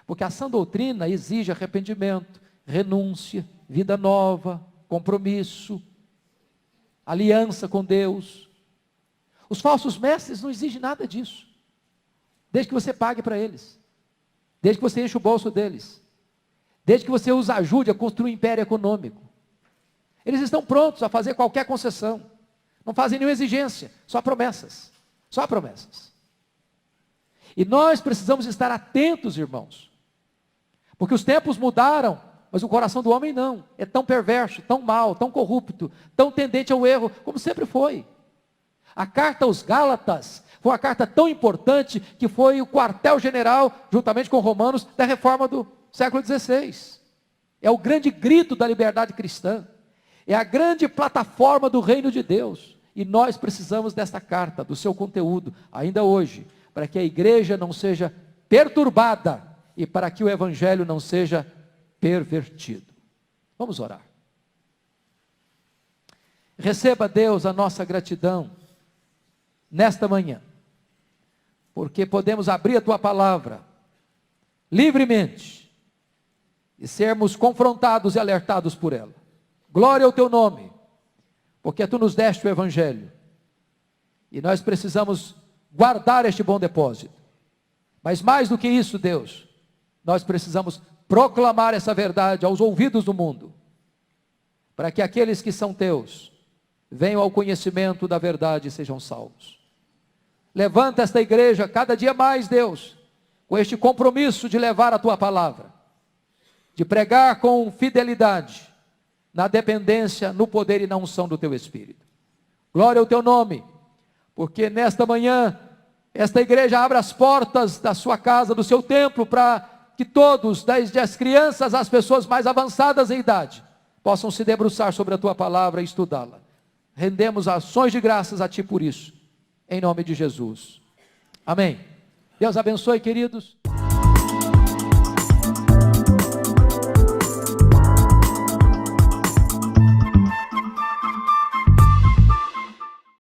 Porque a sã doutrina exige arrependimento, renúncia, vida nova, compromisso, aliança com Deus. Os falsos mestres não exigem nada disso. Desde que você pague para eles. Desde que você enche o bolso deles. Desde que você os ajude a construir um império econômico. Eles estão prontos a fazer qualquer concessão. Não fazem nenhuma exigência, só promessas. Só promessas. E nós precisamos estar atentos, irmãos. Porque os tempos mudaram, mas o coração do homem não. É tão perverso, tão mau, tão corrupto, tão tendente ao erro, como sempre foi. A carta aos Gálatas foi uma carta tão importante que foi o quartel-general, juntamente com Romanos, da reforma do século XVI. É o grande grito da liberdade cristã. É a grande plataforma do reino de Deus. E nós precisamos dessa carta, do seu conteúdo, ainda hoje, para que a igreja não seja perturbada e para que o evangelho não seja pervertido. Vamos orar. Receba, Deus, a nossa gratidão nesta manhã, porque podemos abrir a tua palavra livremente e sermos confrontados e alertados por ela. Glória ao teu nome, porque tu nos deste o evangelho e nós precisamos guardar este bom depósito. Mas mais do que isso, Deus, nós precisamos proclamar essa verdade aos ouvidos do mundo, para que aqueles que são teus venham ao conhecimento da verdade e sejam salvos. Levanta esta igreja cada dia mais, Deus, com este compromisso de levar a tua palavra, de pregar com fidelidade, na dependência, no poder e na unção do teu Espírito. Glória ao teu nome, porque nesta manhã, esta igreja abre as portas da sua casa, do seu templo, para que todos, desde as crianças às pessoas mais avançadas em idade, possam se debruçar sobre a tua palavra e estudá-la. Rendemos ações de graças a ti por isso, em nome de Jesus. Amém. Deus abençoe, queridos.